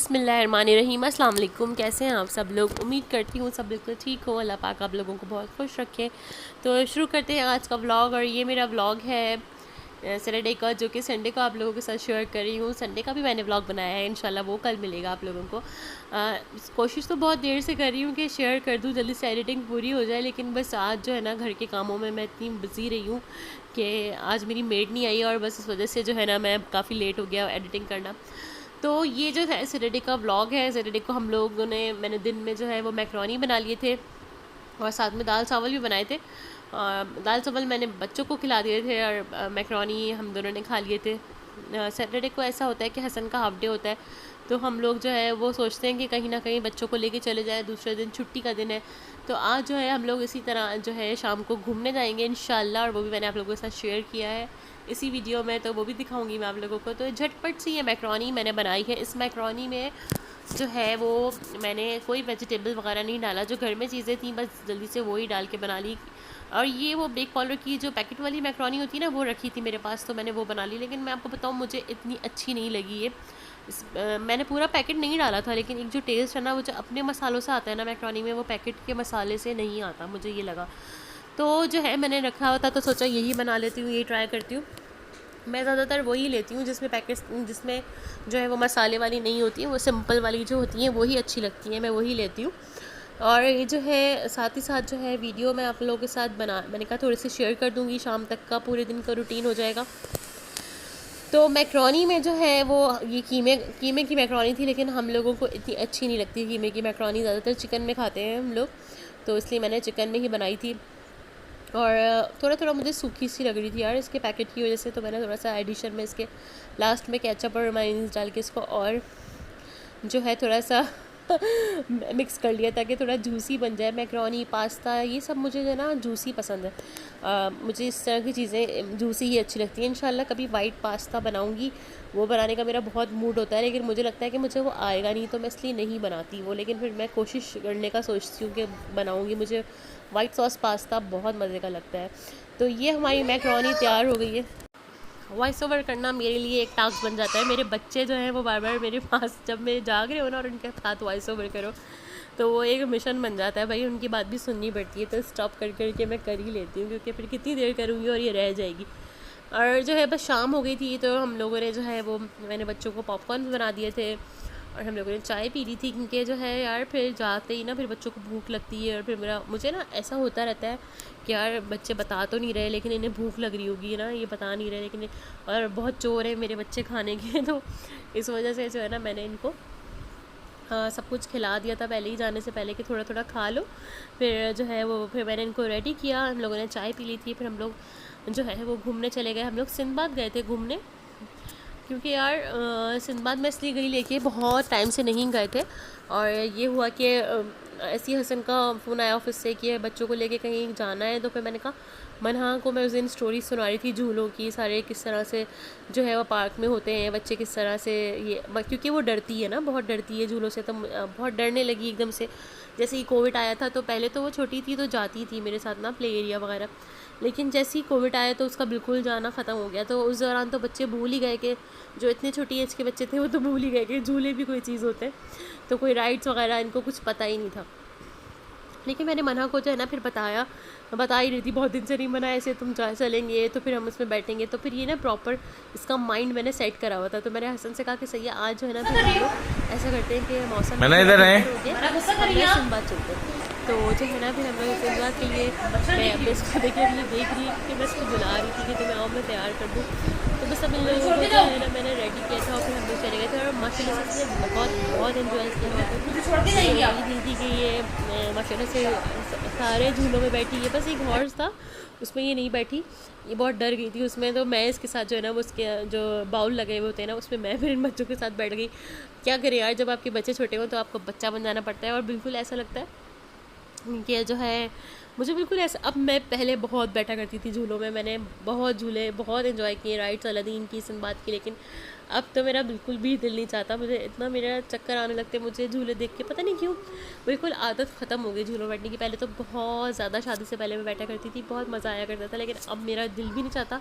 बिस्मिल्लाहिर्रहमानिर्रहीम। अस्सलाम वालेकुम। कैसे हैं आप सब लोग? उम्मीद करती हूँ सब बिल्कुल ठीक हो। अल्लाह पाक आप लोगों को बहुत खुश रखे। तो शुरू करते हैं आज का व्लॉग। और ये मेरा व्लॉग है सैटरडे का, जो कि संडे को आप लोगों के साथ शेयर कर रही हूँ। संडे का भी मैंने व्लॉग बनाया है, इंशाल्लाह वो कल मिलेगा आप लोगों को। कोशिश तो बहुत देर से कर रही हूँ कि शेयर कर दूँ, जल्दी से एडिटिंग पूरी हो जाए, लेकिन बस आज जो है ना घर के कामों में मैं इतनी बिज़ी रही हूँ कि आज मेरी मेड नहीं आई, और बस इस वजह से जो है ना मैं काफ़ी लेट हो गया एडिटिंग करना। तो ये जो है सैटरडे का व्लॉग है। सैटरडे को हम लोगों ने मैंने दिन में जो है वो मैक्रोनी बना लिए थे, और साथ में दाल चावल भी बनाए थे। दाल चावल मैंने बच्चों को खिला दिए थे, और मैक्रोनी हम दोनों ने खा लिए थे। सैटरडे को ऐसा होता है कि हसन का हाफ डे होता है, तो हम लोग जो है वो सोचते हैं कि कहीं ना कहीं बच्चों को लेके चले जाएं। दूसरे दिन छुट्टी का दिन है, तो आज जो है हम लोग इसी तरह जो है शाम को घूमने जाएंगे इंशाल्लाह, और वो भी मैंने आप लोगों के साथ शेयर किया है इसी वीडियो में, तो वो भी दिखाऊंगी मैं आप लोगों को। तो झटपट सी ये मैक्रोनी मैंने बनाई है। इस मैक्रोनी में जो है वो मैंने कोई वेजिटेबल वगैरह नहीं डाला, जो घर में चीज़ें थी बस जल्दी से वो ही डाल के बना ली। और ये वो बेक पाउडर की जो पैकेट वाली मैक्रोनी होती है ना, वो रखी थी मेरे पास, तो मैंने वो बना ली। लेकिन मैं आपको बताऊँ, मुझे इतनी अच्छी नहीं लगी ये। मैंने पूरा पैकेट नहीं डाला था, लेकिन एक जो टेस्ट है ना वो जो अपने मसालों से आता है ना मैक्रोनी में, वो पैकेट के मसाले से नहीं आता, मुझे ये लगा। तो जो है मैंने रखा हुआ था, तो सोचा यही बना लेती हूँ, यही ट्राई करती हूँ। मैं ज़्यादातर वही लेती हूँ जिसमें पैकेट, जिसमें जो है वो मसाले वाली नहीं होती है, वो सिंपल वाली जो होती हैं वही अच्छी लगती हैं, मैं वही लेती हूँ। और ये जो है साथ ही साथ जो है वीडियो मैं आप लोगों के साथ मैंने कहा थोड़ी सी शेयर कर दूँगी, शाम तक का पूरे दिन का रूटीन हो जाएगा। तो मैक्रोनी में जो है वो ये कीमे की मैक्रोनी थी, लेकिन हम लोगों को इतनी अच्छी नहीं लगती कीमे की मैक्रोनी, ज़्यादातर चिकन में खाते हैं हम लोग, तो इसलिए मैंने चिकन में ही बनाई थी। और थोड़ा थोड़ा मुझे सूखी सी लग रही थी यार इसके पैकेट की वजह से, तो मैंने थोड़ा सा एडिशन में इसके लास्ट में केचप और मायोनीज डाल के इसको और जो है थोड़ा सा मिक्स कर लिया, ताकि थोड़ा जूसी बन जाए। मैक्रोनी, पास्ता, ये सब मुझे जो है ना जूसी पसंद है। मुझे इस तरह की चीज़ें जूसी ही अच्छी लगती हैं। इंशाल्लाह कभी वाइट पास्ता बनाऊंगी, वो बनाने का मेरा बहुत मूड होता है, लेकिन मुझे लगता है कि मुझे वो आएगा नहीं, तो मैं इसलिए नहीं बनाती वो। लेकिन फिर मैं कोशिश करने का सोचती हूँ कि बनाऊँगी। मुझे वाइट सॉस पास्ता बहुत मज़े का लगता है। तो ये हमारी मैक्रोनी तैयार हो गई है। वॉइस ओवर करना मेरे लिए एक टास्क बन जाता है। मेरे बच्चे जो हैं वो बार बार मेरे पास, जब मैं जाग रही हूँ ना और उनके साथ वॉइस ओवर करो, तो वो एक मिशन बन जाता है भाई, उनकी बात भी सुननी पड़ती है। तो स्टॉप कर करके मैं कर ही लेती हूँ, क्योंकि फिर कितनी देर करूँगी और ये रह जाएगी। और जो है बस शाम हो गई थी, तो हम लोगों ने जो है वो, मैंने बच्चों को पॉपकॉर्न बना दिए थे, और हम लोगों ने चाय पी ली थी, क्योंकि जो है यार फिर जाते ही ना फिर बच्चों को भूख लगती है। और फिर मुझे ना ऐसा होता रहता है कि यार बच्चे बता तो नहीं रहे, लेकिन इन्हें भूख लग रही होगी ना, ये बता नहीं रहे, लेकिन और बहुत चोर है मेरे बच्चे खाने के। तो इस वजह से जो है ना मैंने इनको सब कुछ खिला दिया था पहले ही जाने से पहले, कि थोड़ा थोड़ा खा लो। फिर जो है वो, फिर मैंने इनको रेडी किया, हम लोगों ने चाय पी ली थी, फिर हम लोग जो है वो घूमने चले गए। हम लोग सिंदबाद गए थे घूमने, क्योंकि यार सिंदबाद में इसलिए गई लेके, बहुत टाइम से नहीं गए थे। और ये हुआ कि ऐसी हसन का फ़ोन आया ऑफिस से कि बच्चों को लेके कहीं जाना है, तो फिर मैंने कहा मनहा को, मैं उस दिन स्टोरी सुना रही थी झूलों की, सारे किस तरह से जो है वो पार्क में होते हैं बच्चे, किस तरह से ये, क्योंकि वो डरती है ना, बहुत डरती है झूलों से, तो बहुत डरने लगी एकदम से। जैसे ही कोविड आया था, तो पहले तो वो छोटी थी तो जाती थी मेरे साथ ना प्ले एरिया वगैरह, लेकिन जैसे ही कोविड आया तो उसका बिल्कुल जाना ख़त्म हो गया। तो उस दौरान तो बच्चे भूल ही गए कि, जो इतने छोटी एज के बच्चे थे वो तो भूल ही गए कि झूले भी कोई चीज़ होते हैं, तो कोई राइड्स वगैरह इनको कुछ पता ही नहीं था। लेकिन मैंने मना को जो है ना फिर बता ही रही थी, बहुत दिन से नहीं बना ऐसे, तुम चलेंगे तो फिर हम उसमें बैठेंगे। तो फिर ये ना प्रॉपर इसका माइंड मैंने सेट करा हुआ था। तो मैंने हसन से कहा कि सही है, आज जो है ना फिर हम लोग ऐसा करते हैं कि मौसम बात चलते हैं। तो जो है ना फिर हम लोग सिंदबाद के लिए, मैं अपने इसको देख रही कि मैं इसको बुला रही थी कि तुम्हें आओ मैं तैयार कर दूँ। तो बस सब इन लोगों को जो है ना मैंने रेडी किया था, और फिर हम लोग चले गए थे। और माशाल्लाह से बहुत इन्जॉय किया। दी थी कि ये माशाल्लाह से सारे झूलों में बैठी है, बस एक हॉर्स था उसमें ये नहीं बैठी, ये बहुत डर गई थी उसमें। तो मैं इसके साथ जो है ना वो उसके जो बाउल लगे हुए होते हैं ना, उसमें मैं फिर इन बच्चों के साथ बैठ गई। क्या करें यार, जब आपके बच्चे छोटे हों तो आपको बच्चा बन जाना पड़ता है। और बिल्कुल ऐसा लगता है कि जो है मुझे बिल्कुल ऐसा, अब मैं पहले बहुत बैठा करती थी झूलों में, मैंने बहुत झूले बहुत एंजॉय किए, राइड्स अलादीन की, सिंबाद की, लेकिन अब तो मेरा बिल्कुल भी दिल नहीं चाहता। मुझे इतना मेरा चक्कर आने लगते मुझे झूले देख के, पता नहीं क्यों बिल्कुल आदत ख़त्म हो गई झूलों बैठने की। पहले तो बहुत ज़्यादा, शादी से पहले मैं बैठा करती थी, बहुत मज़ा आया करता था, लेकिन अब मेरा दिल भी नहीं चाहता,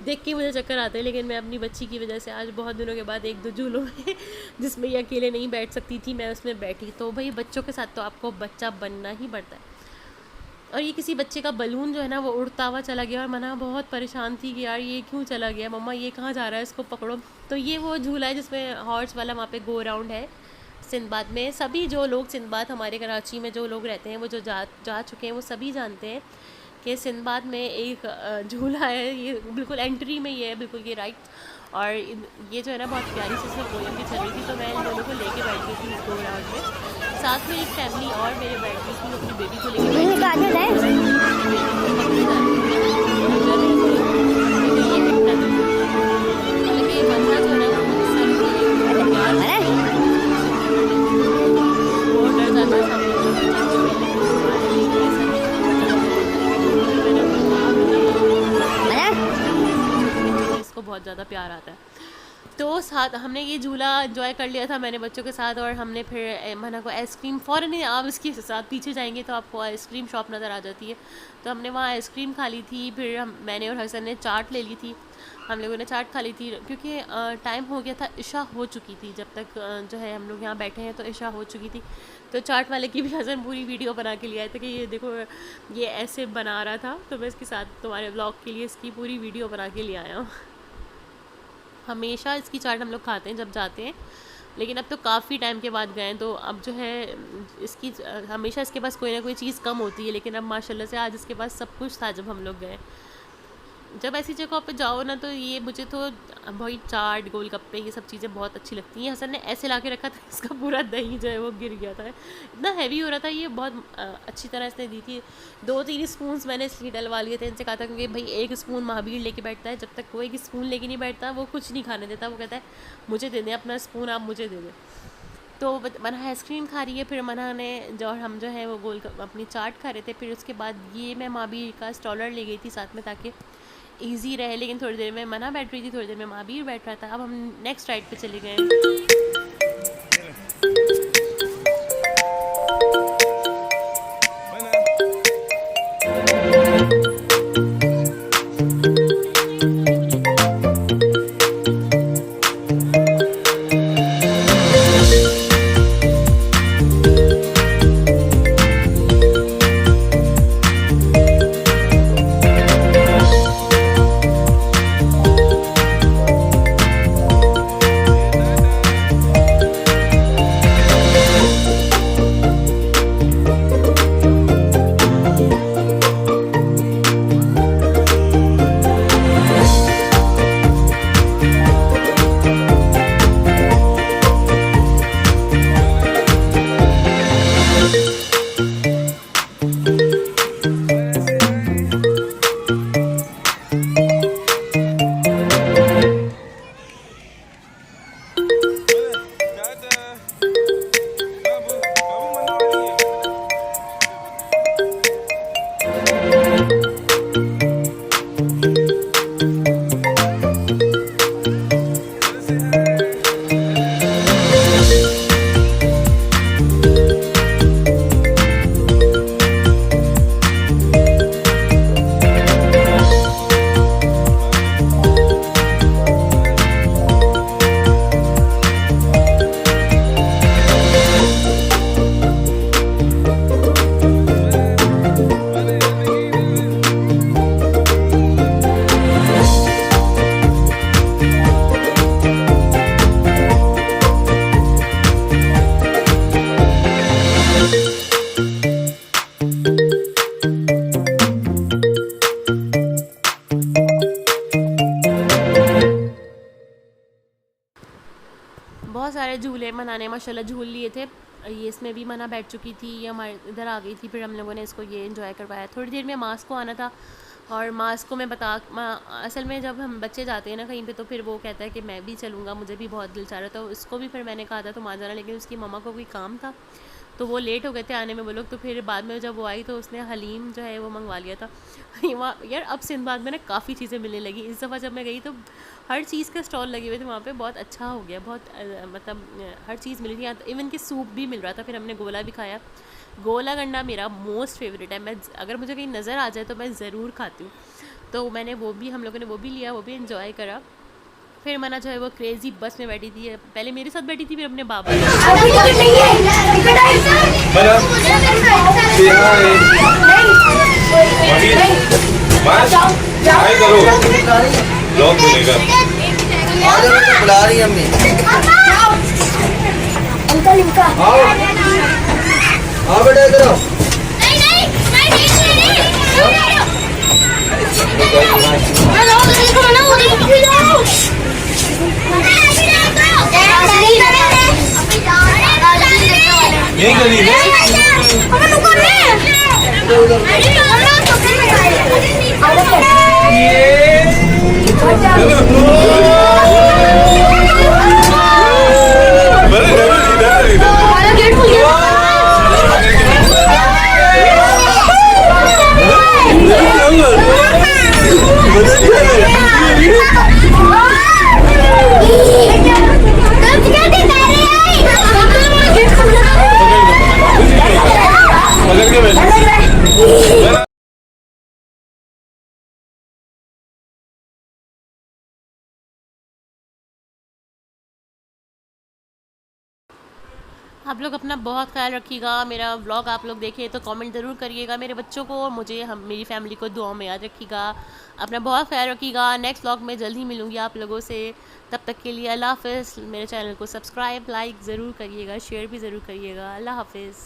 देख के मुझे चक्कर आते हैं। लेकिन मैं अपनी बच्ची की वजह से आज बहुत दिनों के बाद एक दो झूलों में जिसमें ये अकेले नहीं बैठ सकती थी, मैं उसमें बैठी। तो भाई बच्चों के साथ तो आपको बच्चा बनना ही पड़ता है। और ये किसी बच्चे का बलून जो है ना वो उड़ता हुआ चला गया, और मना बहुत परेशान थी कि यार ये क्यों चला गया, मम्मा ये कहाँ जा रहा है, इसको पकड़ो। तो ये वो झूला है जिसमें हॉर्स वाला, वहाँ पे गो राउंड है सिंदबाद में। सभी जो लोग सिंदबाद, हमारे कराची में जो लोग रहते हैं, वो जो जा चुके हैं, वो सभी जानते हैं कि सिंदबाद में एक झूला है, ये बिल्कुल एंट्री में ही है, बिल्कुल ये राइट। और ये जो है ना बहुत प्यारी सी इसमें पोएम भी चल रही थी, तो मैं इन दोनों को लेके बैठ गई थी इस गो राउंड में। साथ में एक फैमिली और मेरे बैठ गई थी, अपनी बेबी को लेके इसको बहुत ज़्यादा प्यार आता है। तो साथ हमने ये झूला एंजॉय कर लिया था मैंने बच्चों के साथ, और हमने फिर मना को आइसक्रीम फ़ौरन ही, आप इसके साथ पीछे जाएंगे तो आपको आइसक्रीम शॉप नज़र आ जाती है, तो हमने वहाँ आइसक्रीम खा ली थी। फिर मैंने और हसन ने चाट ले ली थी, हम लोगों ने चाट खा ली थी, क्योंकि टाइम हो गया था, इशा हो चुकी थी जब तक जो है हम लोग यहाँ बैठे हैं, तो इशा हो चुकी थी। तो चाट वाले की भी हसन पूरी वीडियो बना के लिया था कि ये देखो ये ऐसे बना रहा था, तो मैं इसके साथ तुम्हारे ब्लॉग के लिए इसकी पूरी वीडियो बना के ले आया हूँ। हमेशा इसकी चाट हम लोग खाते हैं जब जाते हैं, लेकिन अब तो काफ़ी टाइम के बाद गए हैं, तो अब जो है इसकी हमेशा इसके पास कोई ना कोई चीज़ कम होती है, लेकिन अब माशाल्लाह से आज इसके पास सब कुछ था जब हम लोग गए। जब ऐसी जगहों पे जाओ ना, तो ये मुझे तो वही चाट, गोलगप्पे, ये सब चीज़ें बहुत अच्छी लगती हैं। हसन ने ऐसे ला के रखा था, इसका पूरा दही जो है वो गिर गया था, इतना हैवी हो रहा था। ये बहुत अच्छी तरह इसने दी थी। 2-3 स्पून्स मैंने इसलिए डलवा लिए थे, इनसे कहा था क्योंकि भाई एक स्पून महावीर लेके बैठता है, जब तक वो एक स्पून लेके नहीं बैठता वो कुछ नहीं खाने देता, वो कहता है मुझे दे दें अपना स्पून, आप मुझे दे दें। तो मना आइसक्रीम खा रही है, फिर मना ने जो, और हम जो है वो अपनी चाट खा रहे थे। फिर उसके बाद ये मैं महावीर का स्टॉलर ले गई थी साथ में, ताकि ईजी रहे। लेकिन थोड़ी देर में मना बैठ रही थी, थोड़ी देर में महावीर बैठ रहा था। अब हम नेक्स्ट राइड पे चले गए। बहुत सारे झूले मनाने माशाल्लाह झूल लिए थे। ये इसमें भी मना बैठ चुकी थी, ये हमारे इधर आ गई थी, फिर हम लोगों ने इसको ये एंजॉय करवाया। थोड़ी देर में मास्क को आना था, और मास्क को मैं असल में जब हम बच्चे जाते हैं ना कहीं पे, तो फिर वो कहता है कि मैं भी चलूँगा, मुझे भी बहुत दिल चाह रहा था। तो उसको भी फिर मैंने कहा था तुम आ जाना, लेकिन उसकी मम्मा को कोई काम था, तो वो लेट हो गए थे आने में वो लोग। तो फिर बाद में जब वो आई तो उसने हलीम जो है वो मंगवा लिया था। वहाँ यार अब सिंदबाद में ना काफ़ी चीज़ें मिलने लगी। इस दफ़ा जब मैं गई तो हर चीज़ के स्टॉल लगे हुए थे वहाँ पे, बहुत अच्छा हो गया, बहुत मतलब हर चीज़ मिल रही है, इवन कि सूप भी मिल रहा था। फिर हमने गोला भी खाया। गोला गंडा मेरा मोस्ट फेवरेट है, मैं अगर मुझे कहीं नज़र आ जाए तो मैं ज़रूर खाती हूँ। तो मैंने वो भी, हम लोगों ने वो भी लिया, वो भी इन्जॉय करा। फिर मना जो है वो क्रेज़ी बस में बैठी थी, पहले मेरे साथ बैठी थी, फिर अपने बाबा बुला रही है अम्मी। अंकल इनका आओ बेटा इधर आओ। यही गली है। आप लोग अपना बहुत ख्याल रखिएगा। मेरा व्लॉग आप लोग देखें तो कमेंट ज़रूर करिएगा। मेरे बच्चों को और मुझे, हम मेरी फैमिली को दुआ में याद रखिएगा। अपना बहुत ख्याल रखिएगा। नेक्स्ट व्लॉग में जल्द ही मिलूँगी आप लोगों से। तब तक के लिए अल्लाह हाफ़िज़। मेरे चैनल को सब्सक्राइब, लाइक ज़रूर करिएगा, शेयर भी ज़रूर करिएगा। अल्लाह हाफ़िज़।